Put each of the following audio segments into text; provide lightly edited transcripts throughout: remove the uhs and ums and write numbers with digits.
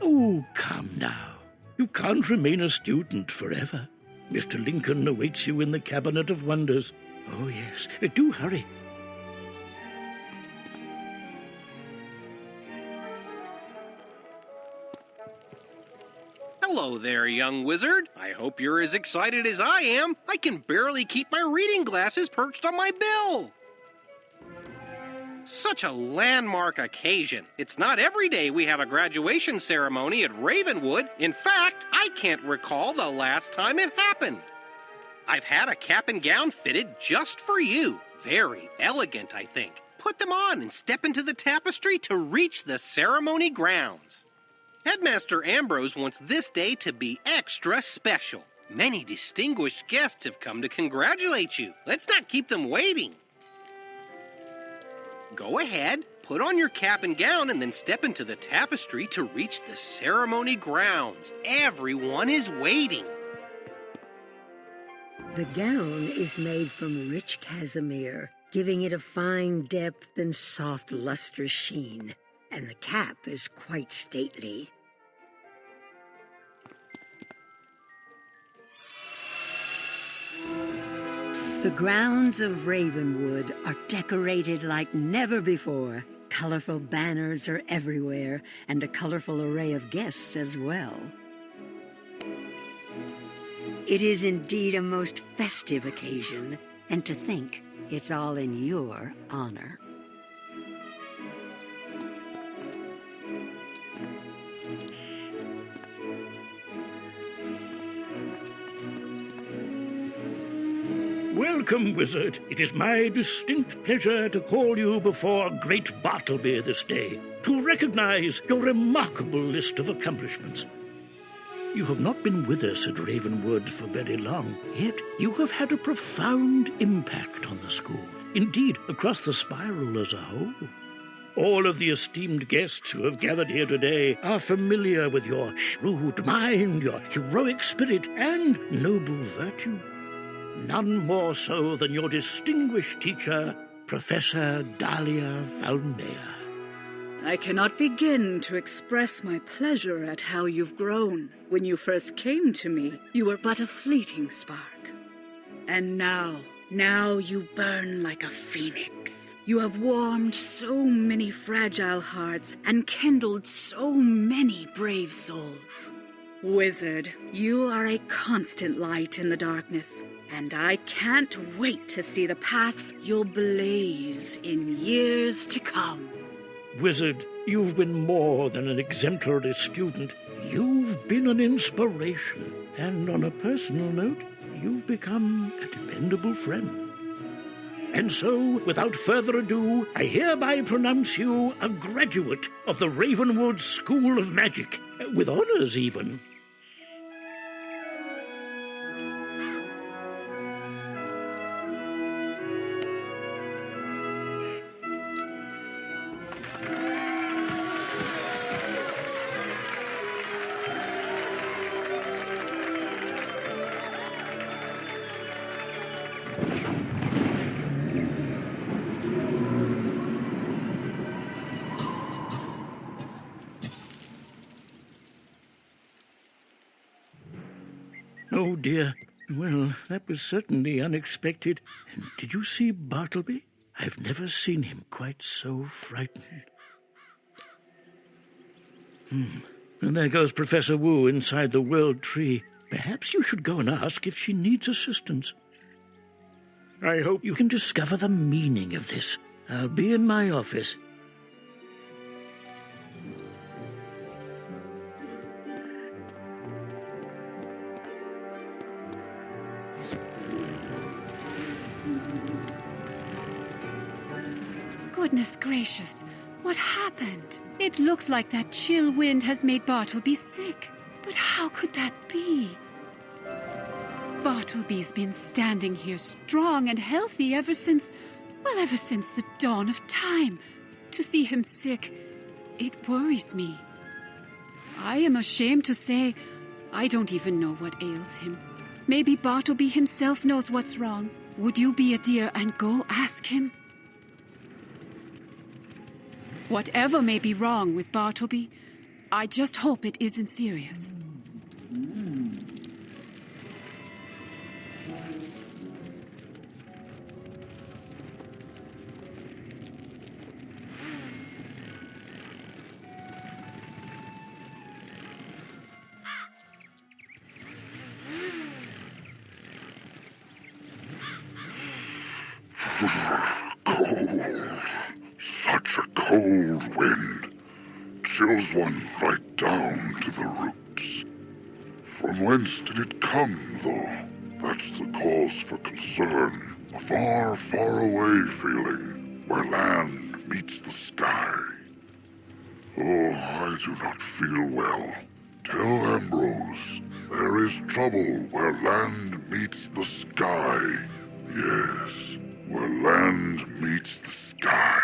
Oh, come now. You can't remain a student forever. Mr. Lincoln awaits you in the Cabinet of Wonders. Oh, yes. Do hurry. Hello there, young wizard. I hope you're as excited as I am. I can barely keep my reading glasses perched on my bill. Such a landmark occasion. It's not every day we have a graduation ceremony at Ravenwood. In fact, I can't recall the last time it happened. I've had a cap and gown fitted just for you. Very elegant, I think. Put them on and step into the tapestry to reach the ceremony grounds. Headmaster Ambrose wants this day to be extra special. Many distinguished guests have come to congratulate you. Let's not keep them waiting. Go ahead, put on your cap and gown, and then step into the tapestry to reach the ceremony grounds. Everyone is waiting. The gown is made from rich casimere, giving it a fine depth and soft luster sheen, and the cap is quite stately. The grounds of Ravenwood are decorated like never before. Colorful banners are everywhere, and a colorful array of guests as well. It is indeed a most festive occasion, and to think it's all in your honor. Welcome, Wizard. It is my distinct pleasure to call you before great Bartleby this day, to recognize your remarkable list of accomplishments. You have not been with us at Ravenwood for very long, yet you have had a profound impact on the school, indeed, across the spiral as a whole. All of the esteemed guests who have gathered here today are familiar with your shrewd mind, your heroic spirit, and noble virtue. None more so than your distinguished teacher, Professor Dahlia Falmea. I cannot begin to express my pleasure at how you've grown. When you first came to me, you were but a fleeting spark. And now you burn like a phoenix. You have warmed so many fragile hearts and kindled so many brave souls. Wizard, you are a constant light in the darkness, and I can't wait to see the paths you'll blaze in years to come. Wizard, you've been more than an exemplary student. You've been an inspiration. And on a personal note, you've become a dependable friend. And so, without further ado, I hereby pronounce you a graduate of the Ravenwood School of Magic, with honors even. Oh, dear. Well, that was certainly unexpected. And did you see Bartleby? I've never seen him quite so frightened. And there goes Professor Wu inside the World Tree. Perhaps you should go and ask if she needs assistance. I hope you can discover the meaning of this. I'll be in my office. Goodness gracious, what happened? It looks like that chill wind has made Bartleby sick. But how could that be? Bartleby's been standing here strong and healthy ever since the dawn of time. To see him sick, it worries me. I am ashamed to say, I don't even know what ails him. Maybe Bartleby himself knows what's wrong. Would you be a dear and go ask him? Whatever may be wrong with Bartleby, I just hope it isn't serious. Such a cold wind. Chills one right down to the roots. From whence did it come, though? That's the cause for concern. A far, far away feeling, where land meets the sky. Oh, I do not feel well. Tell Ambrose, there is trouble where land meets the sky. Yes, where land meets the sky.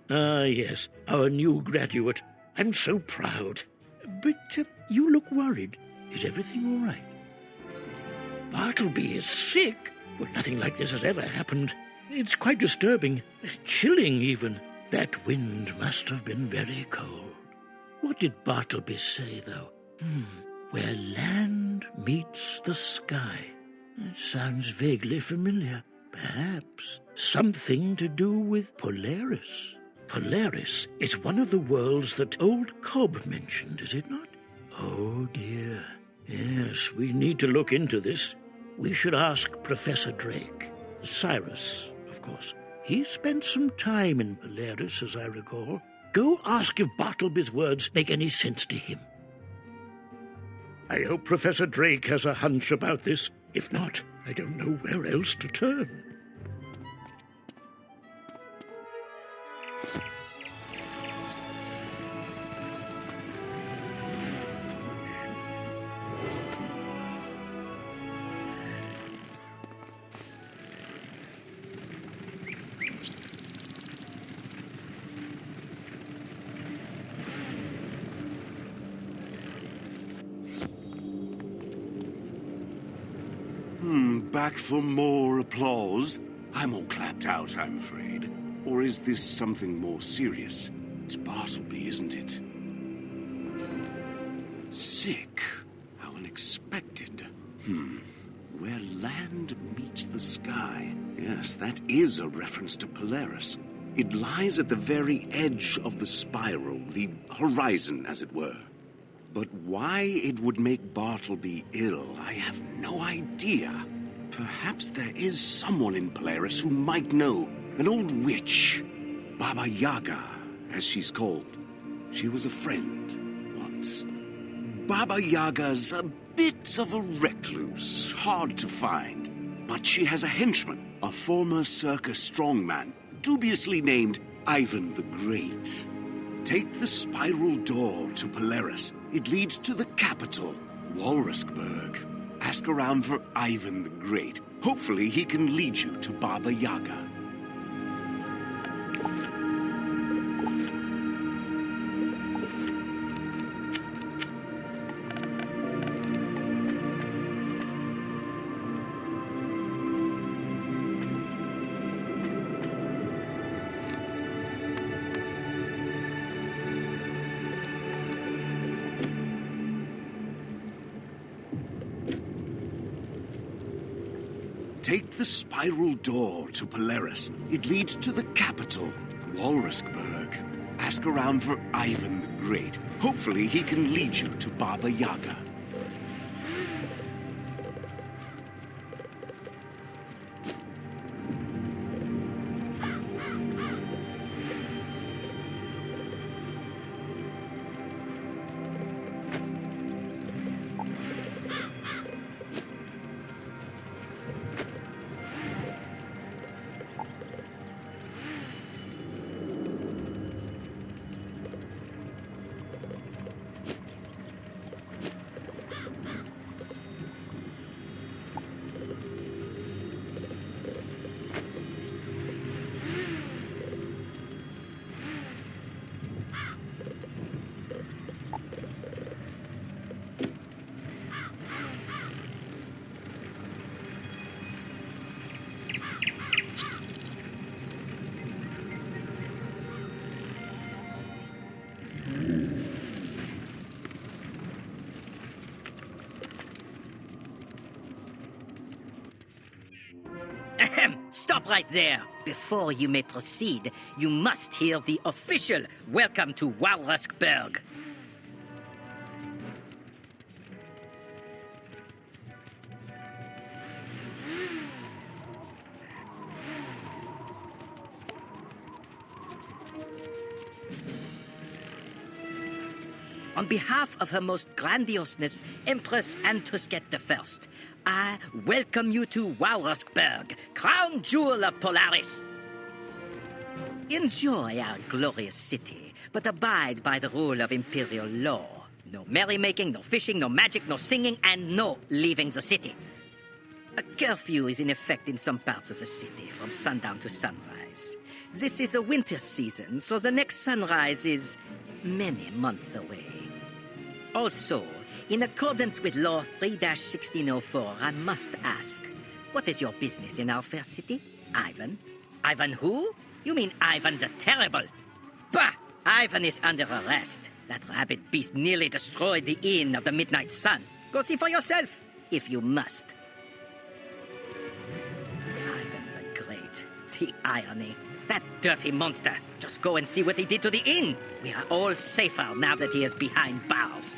Ah, yes, our new graduate. I'm so proud. But you look worried. Is everything all right? Bartleby is sick? Well, nothing like this has ever happened. It's quite disturbing. Chilling, even. That wind must have been very cold. What did Bartleby say, though? Where land meets the sky. That sounds vaguely familiar. Perhaps something to do with Polaris. Polaris is one of the worlds that old Cobb mentioned, is it not? Oh, dear. Yes, we need to look into this. We should ask Professor Drake. Cyrus, of course. He spent some time in Polaris, as I recall. Go ask if Bartleby's words make any sense to him. I hope Professor Drake has a hunch about this. If not, I don't know where else to turn. Back for more applause? I'm all clapped out, I'm afraid. Or is this something more serious? It's Bartleby, isn't it? Sick. How unexpected. Where land meets the sky. Yes, that is a reference to Polaris. It lies at the very edge of the spiral, the horizon, as it were. But why it would make Bartleby ill, I have no idea. Perhaps there is someone in Polaris who might know. An old witch. Baba Yaga, as she's called. She was a friend once. Baba Yaga's a bit of a recluse, hard to find. But she has a henchman, a former circus strongman, dubiously named Ivan the Great. Take the spiral door to Polaris. It leads to the capital, Walrusburg. Ask around for Ivan the Great. Hopefully he can lead you to Baba Yaga. Take the spiral door to Polaris. It leads to the capital, Walrusburg. Ask around for Ivan the Great. Hopefully he can lead you to Baba Yaga. Stop right there. Before you may proceed, you must hear the official welcome to Walruskberg. On behalf of Her Most Grandioseness, Empress Antusket I, I welcome you to Walruskberg, crown jewel of Polaris. Enjoy our glorious city, but abide by the rule of Imperial law. No merrymaking, no fishing, no magic, no singing, and no leaving the city. A curfew is in effect in some parts of the city from sundown to sunrise. This is a winter season, so the next sunrise is many months away. Also, in accordance with Law 3-1604, I must ask, what is your business in our fair city? Ivan? Ivan who? You mean Ivan the Terrible? Bah! Ivan is under arrest. That rabid beast nearly destroyed the Inn of the Midnight Sun. Go see for yourself, if you must. Ivan's a great. The irony. That dirty monster. Just go and see what he did to the inn. We are all safer now that he is behind bars.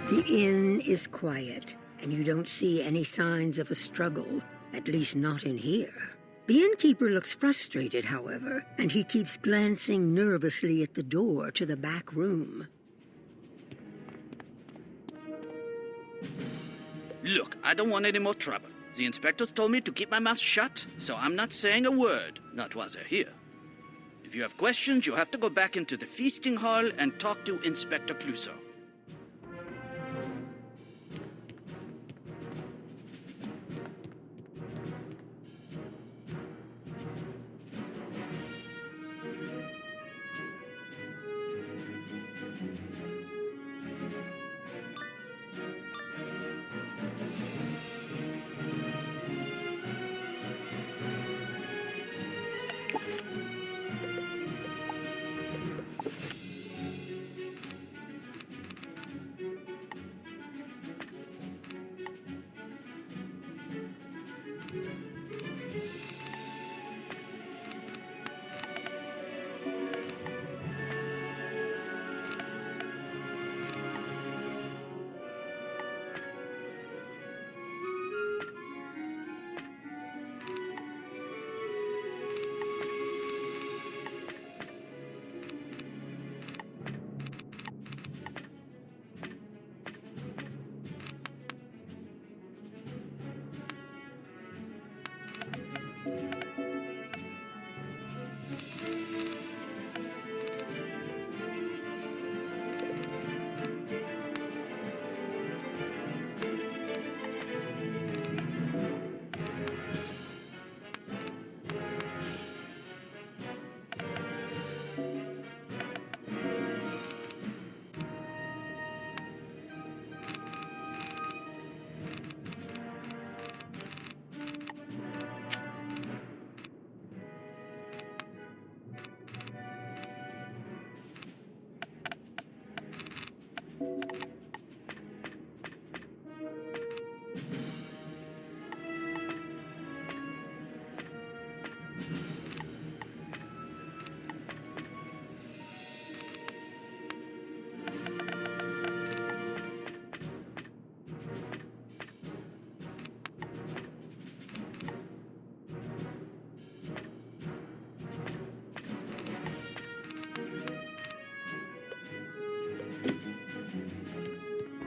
The inn is quiet, and you don't see any signs of a struggle, at least not in here. The innkeeper looks frustrated, however, and he keeps glancing nervously at the door to the back room. Look, I don't want any more trouble. The inspectors told me to keep my mouth shut, so I'm not saying a word, not while they're here. If you have questions, you have to go back into the feasting hall and talk to Inspector Clouseau.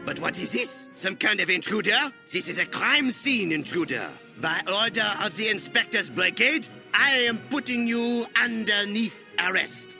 But what is this? Some kind of intruder? This is a crime scene intruder. By order of the Inspector's Brigade, I am putting you underneath arrest.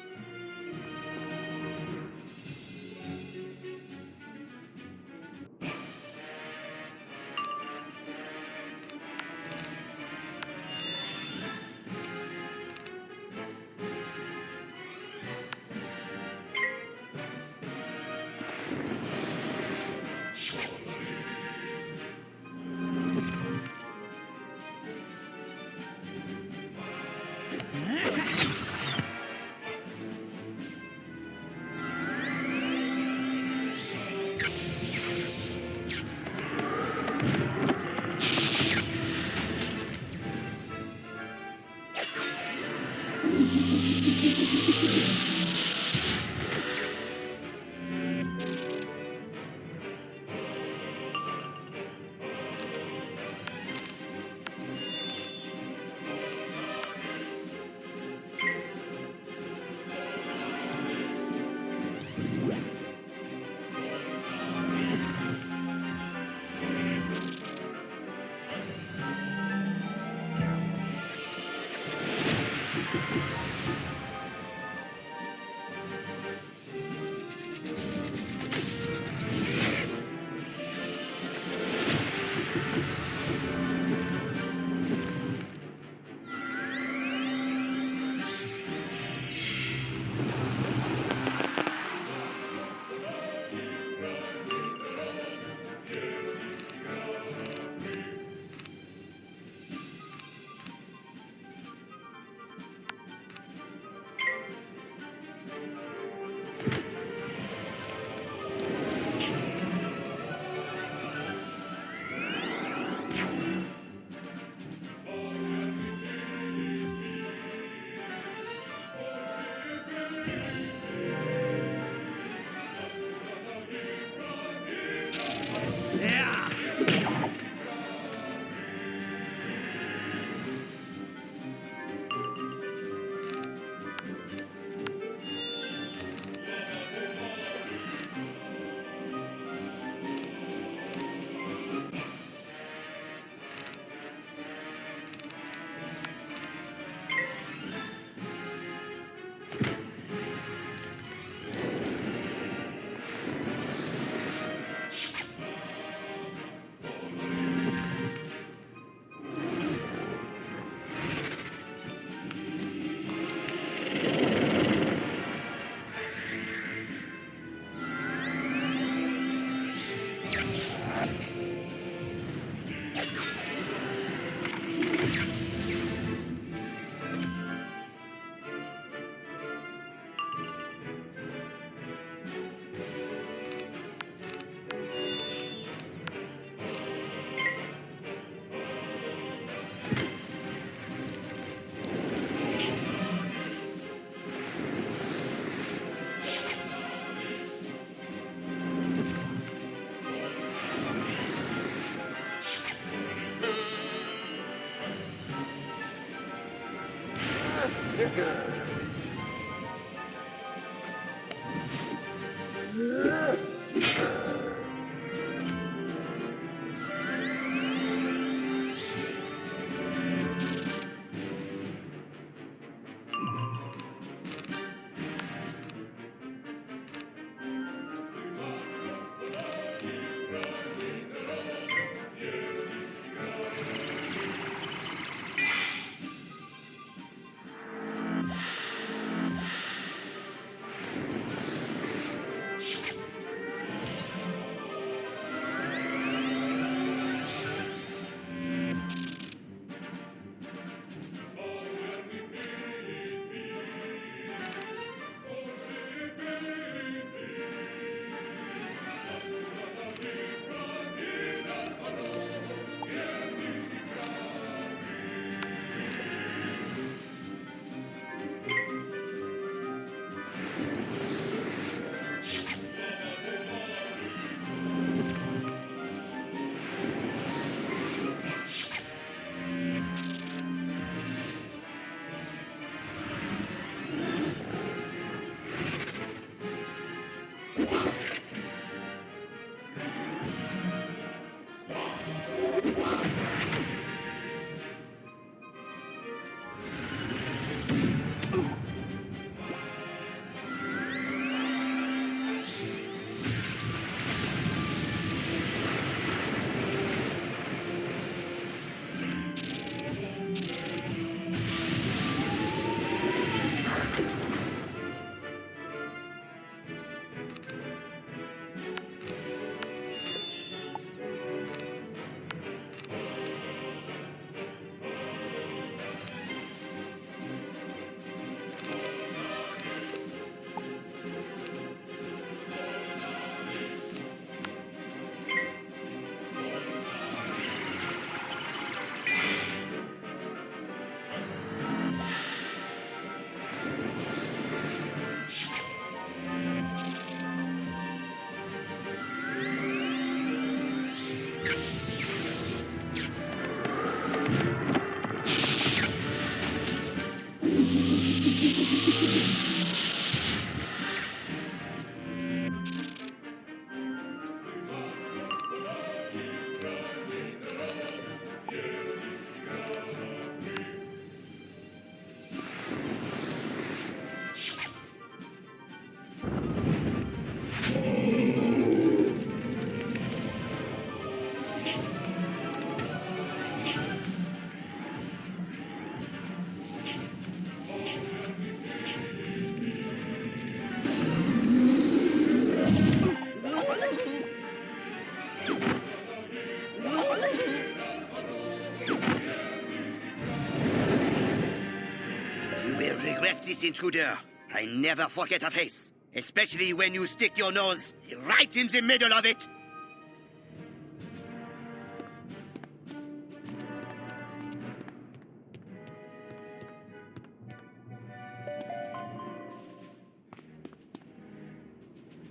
this intruder. I never forget a face, especially when you stick your nose right in the middle of it.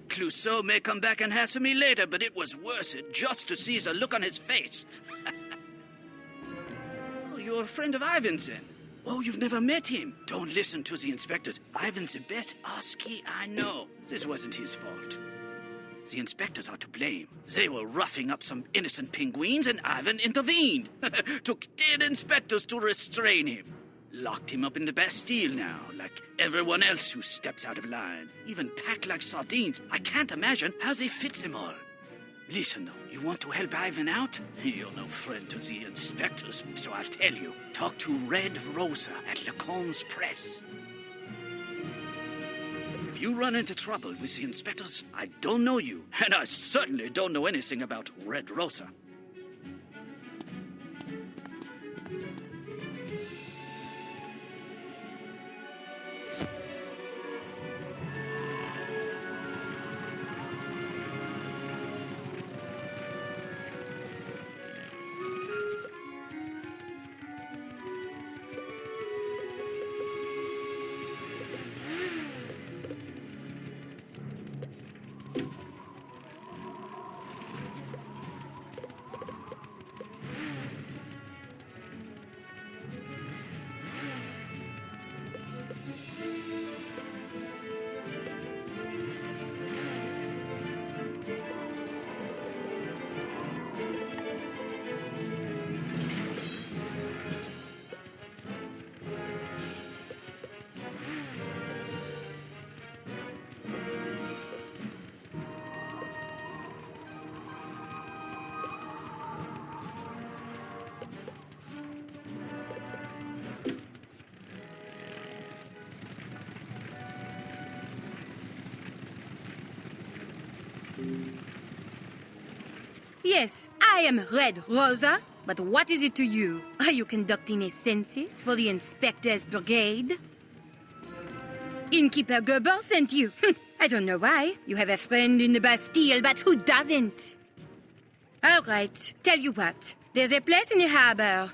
Clouseau may come back and hassle me later, but it was worth it just to see the look on his face. Oh, you're a friend of Ivan's then? Oh, you've never met him? Don't listen to the inspectors. Ivan's the best husky I know. This wasn't his fault. The inspectors are to blame. They were roughing up some innocent penguins, and Ivan intervened. Took 10 inspectors to restrain him. Locked him up in the Bastille now, like everyone else who steps out of line. Even packed like sardines. I can't imagine how they fit them all. Listen, though, you want to help Ivan out? You're no friend to the inspectors, so I'll tell you. Talk to Red Rosa at Lacomb's Press. If you run into trouble with the inspectors, I don't know you, and I certainly don't know anything about Red Rosa. Yes, I am Red Rosa, but what is it to you? Are you conducting a census for the Inspector's Brigade? Innkeeper Gerber sent you. I don't know why. You have a friend in the Bastille, but who doesn't? All right, tell you what. There's a place in the harbor,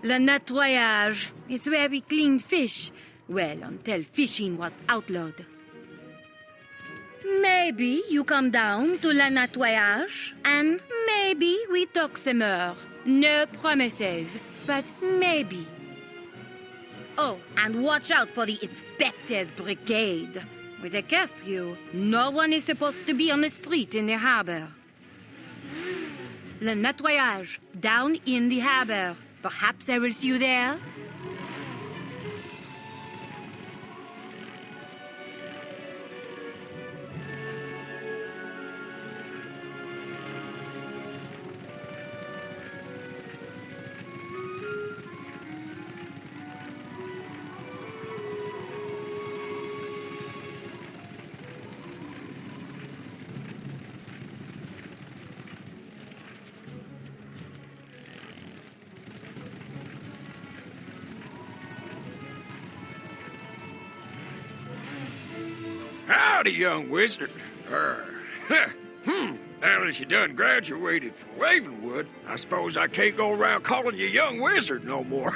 Le Nettoyage. It's where we clean fish. Well, until fishing was outlawed. Maybe you come down to La Nettoyage, and maybe we talk some more. No promises, but maybe. Oh, and watch out for the Inspector's Brigade. With a curfew, no one is supposed to be on the street in the harbor. Le Nettoyage, down in the harbor. Perhaps I will see you there? Howdy, young wizard. Now that you done graduated from Ravenwood, I suppose I can't go around calling you young wizard no more.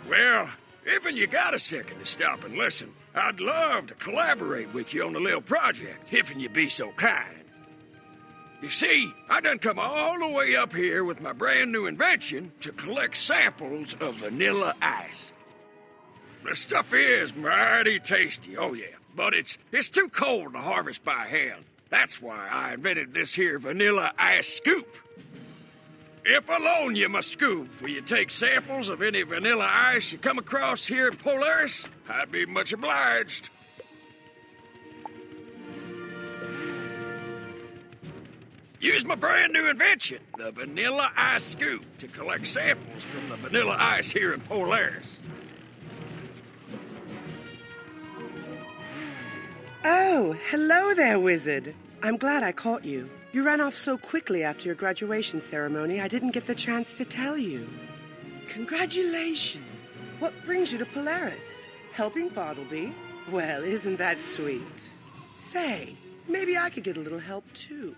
Well, if you got a second to stop and listen, I'd love to collaborate with you on a little project, if you be so kind. You see, I done come all the way up here with my brand new invention to collect samples of vanilla ice. The stuff is mighty tasty, oh yeah, but it's too cold to harvest by hand. That's why I invented this here vanilla ice scoop. If I loan you my scoop, will you take samples of any vanilla ice you come across here in Polaris? I'd be much obliged. Use my brand new invention, the vanilla ice scoop, to collect samples from the vanilla ice here in Polaris. Oh, hello there, wizard. I'm glad I caught you. You ran off so quickly after your graduation ceremony, I didn't get the chance to tell you. Congratulations. What brings you to Polaris? Helping Bartleby? Well, isn't that sweet? Say, maybe I could get a little help, too.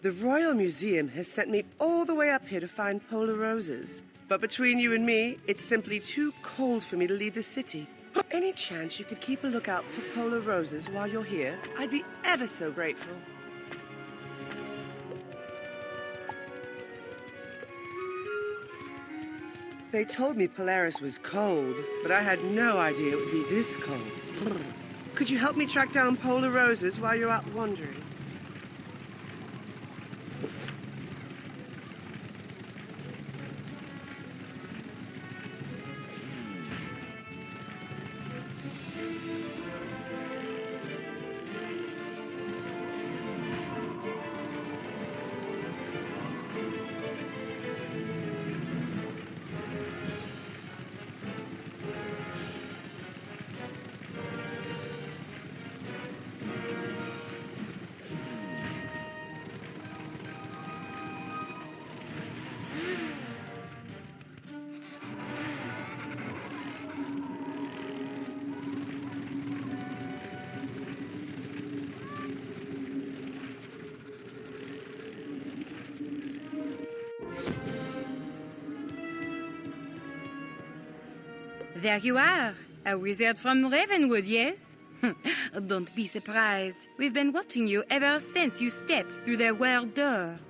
The Royal Museum has sent me all the way up here to find polar roses. But between you and me, it's simply too cold for me to leave the city. Any chance you could keep a lookout for polar roses while you're here? I'd be ever so grateful. They told me Polaris was cold, but I had no idea it would be this cold. Could you help me track down polar roses while you're out wandering? There you are. A wizard from Ravenwood, yes? Don't be surprised. We've been watching you ever since you stepped through their world door.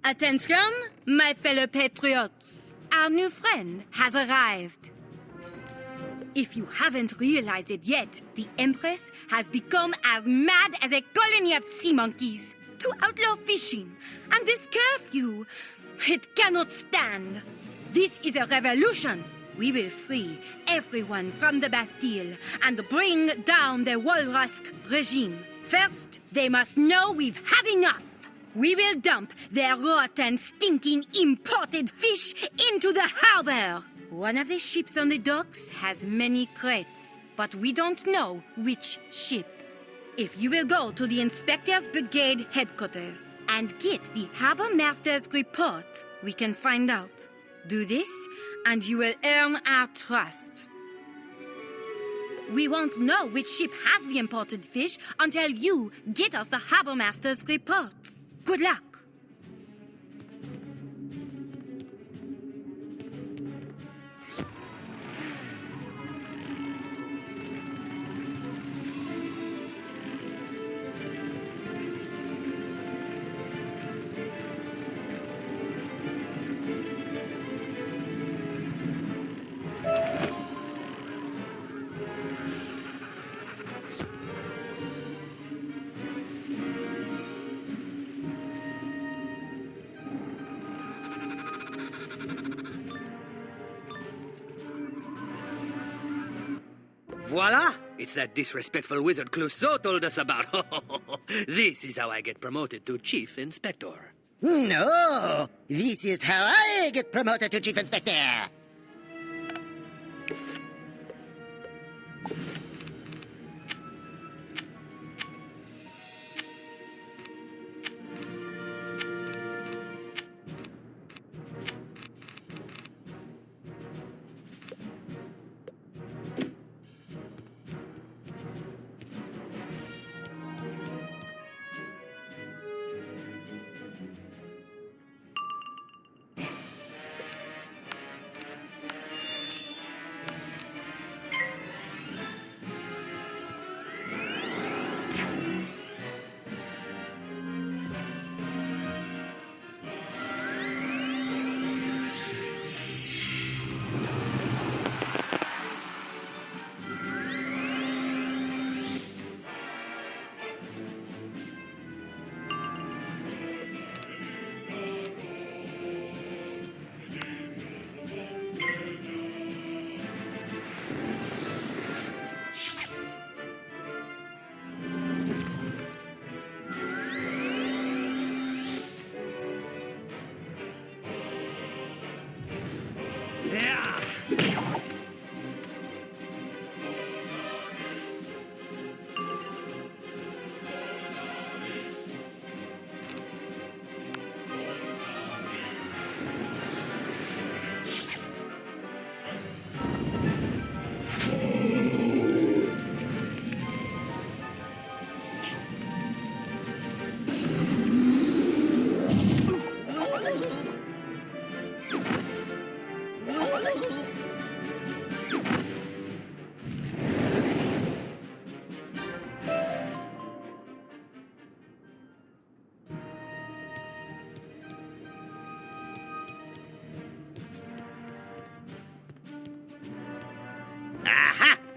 Attention, my fellow patriots. Our new friend has arrived. If you haven't realized it yet, the Empress has become as mad as a colony of sea monkeys to outlaw fishing. And this curfew, it cannot stand. This is a revolution. We will free everyone from the Bastille and bring down the Walrusk regime. First, they must know we've had enough. We will dump their rotten, stinking, imported fish into the harbor. One of the ships on the docks has many crates, but we don't know which ship. If you will go to the Inspector's Brigade headquarters and get the Harbor Master's report, we can find out. Do this, and you will earn our trust. We won't know which ship has the imported fish until you get us the Harbor Master's report. Good luck. Voila! It's that disrespectful wizard Clouseau told us about. This is how I get promoted to Chief Inspector. No! This is how I get promoted to Chief Inspector!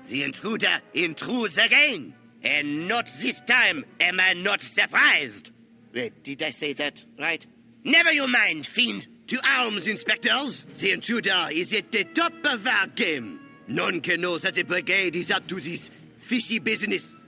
The intruder intrudes again. And not this time am I not surprised. Wait, did I say that right? Never you mind, fiend. To arms, inspectors. The intruder is at the top of our game. None can know that the brigade is up to this fishy business.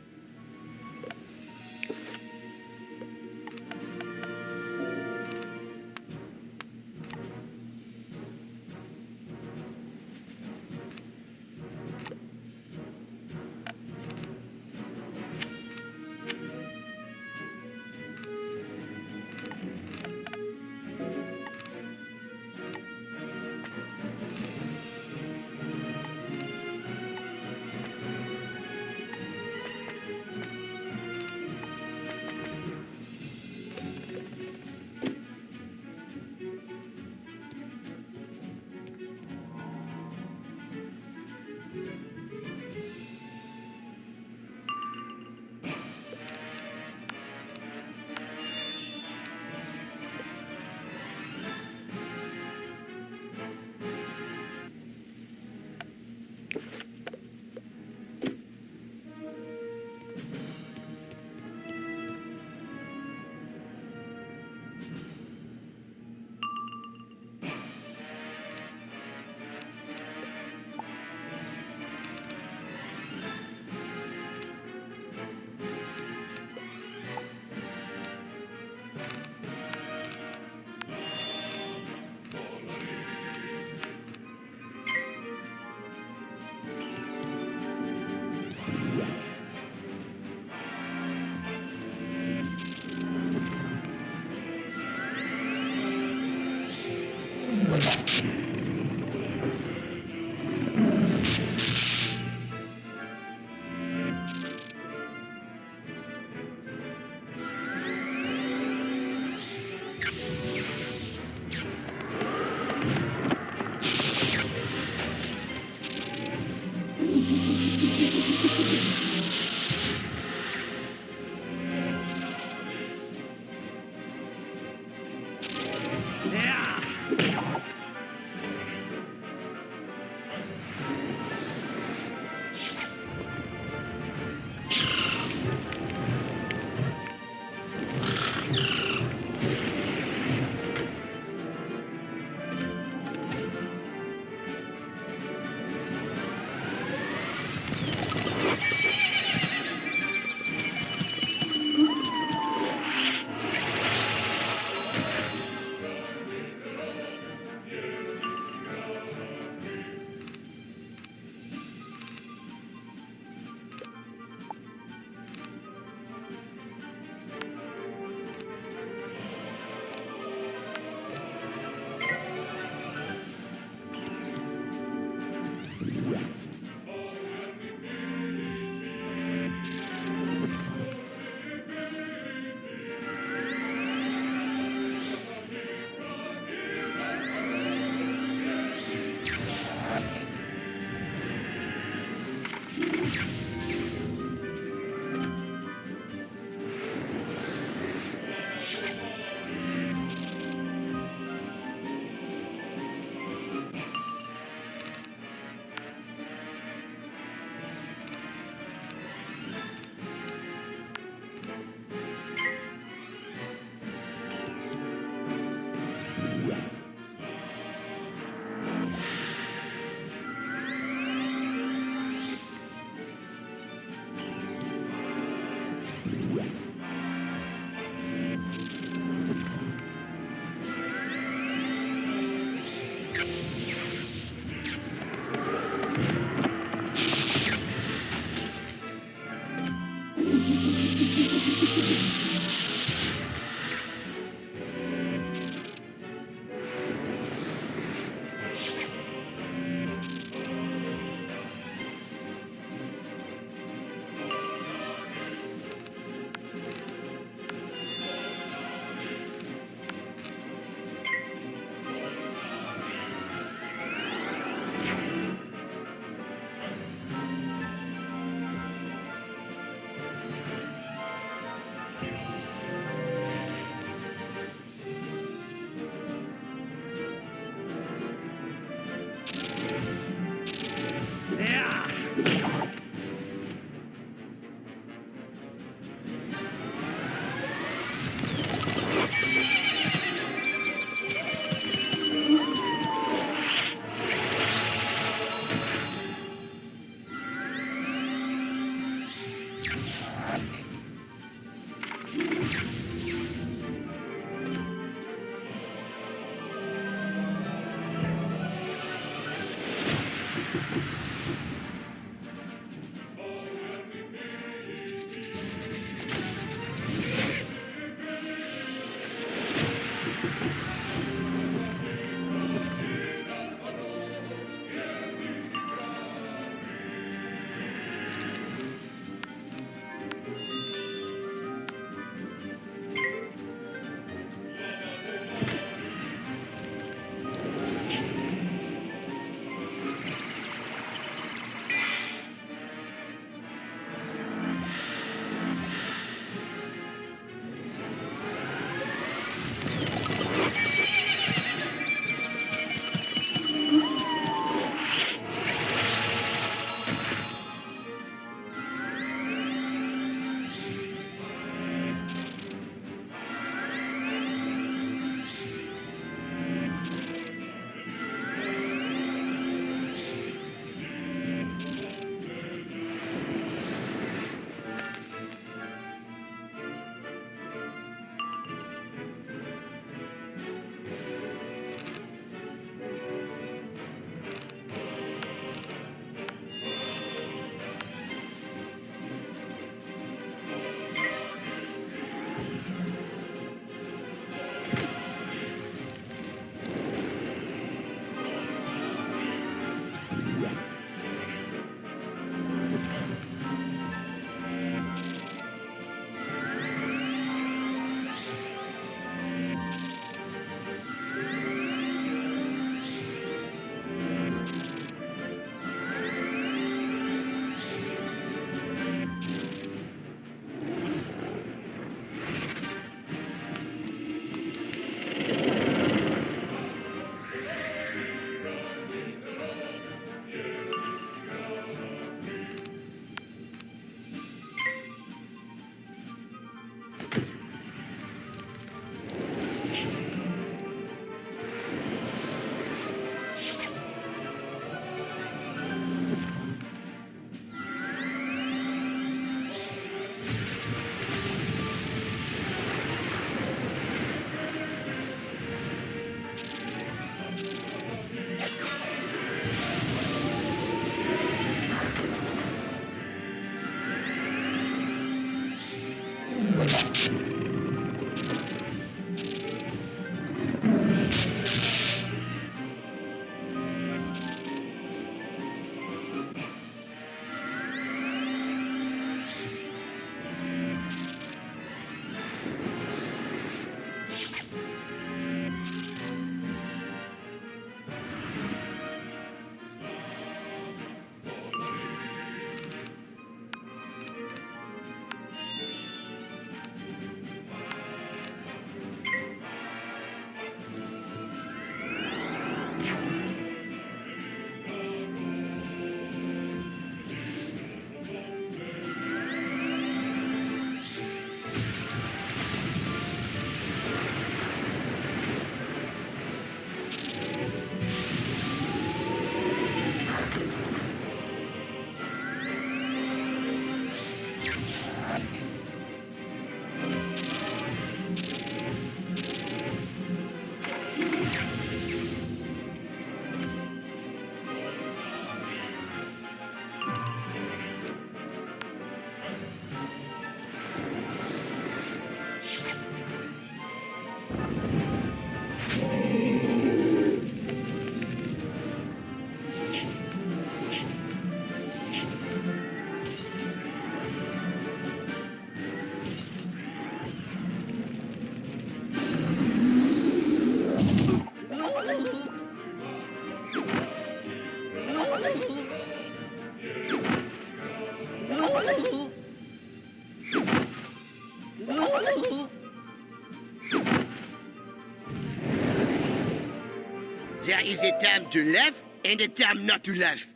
There is a time to laugh and a time not to laugh.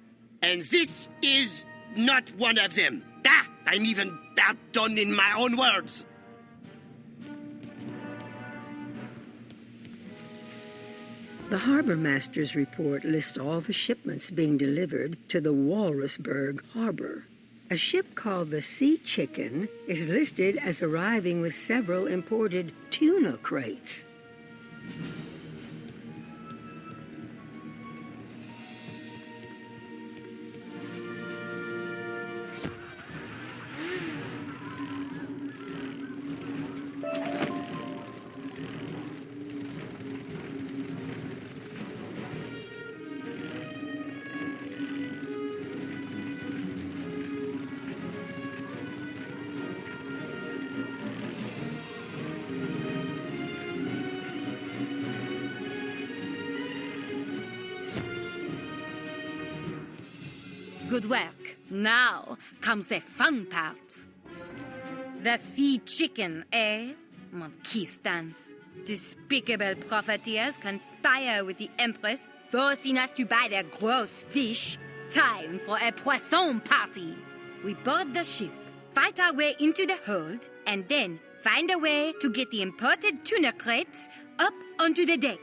And this is not one of them. I'm even outdone in my own words. The harbor master's report lists all the shipments being delivered to the Walrusburg harbor. A ship called the Sea Chicken is listed as arriving with several imported tuna crates. Good work. Now comes the fun part. The Sea Chicken, eh? Monkeystans. Despicable profiteers conspire with the Empress, forcing us to buy their gross fish. Time for a poisson party. We board the ship, fight our way into the hold, and then find a way to get the imported tuna crates up onto the deck.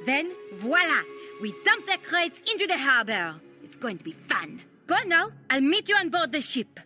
Then, voila! We dump the crates into the harbor. It's going to be fun. Go now. I'll meet you on board the ship.